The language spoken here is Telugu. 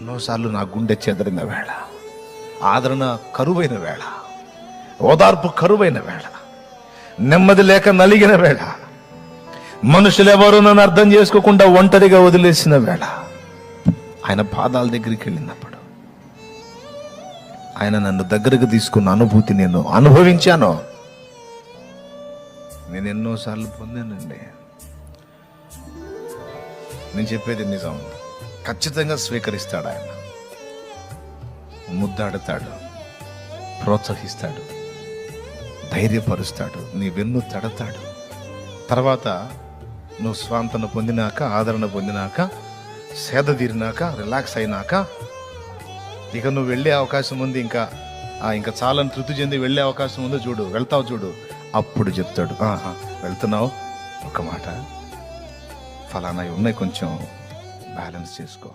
ఎన్నోసార్లు నా గుండె చెదరిన వేళ, ఆదరణ కరువైన వేళ, ఓదార్పు కరువైన వేళ, నెమ్మది లేక నలిగిన వేళ, మనుషులెవరూ నన్ను అర్థం చేసుకోకుండా ఒంటరిగా వదిలేసిన వేళ, ఆయన పాదాల దగ్గరికి వెళ్ళినప్పుడు ఆయన నన్ను దగ్గరకు తీసుకున్న అనుభూతి నేను అనుభవించాను. నేను ఎన్నోసార్లు పొందానండి. నేను చెప్పేది నిజం. ఖచ్చితంగా స్వీకరిస్తాడు ఆయన. ముద్దాడుతాడు, ప్రోత్సహిస్తాడు, ధైర్యపరుస్తాడు, నీ వెన్ను తడతాడు. తర్వాత నువ్వు స్వాంతన పొందినాక, ఆదరణ పొందినాక, సేద తీరినాక, రిలాక్స్ అయినాక, ఇక నువ్వు వెళ్ళే అవకాశం ఉంది. ఇంకా చాలని తృప్తి చెంది వెళ్ళే అవకాశం ఉంది. చూడు, వెళ్తావు చూడు, అప్పుడు చెప్తాడు, వెళ్తున్నావు, ఒక మాట ఫలానా ఉన్నాయి, కొంచెం బ్యాలెన్స్ చేసుకో.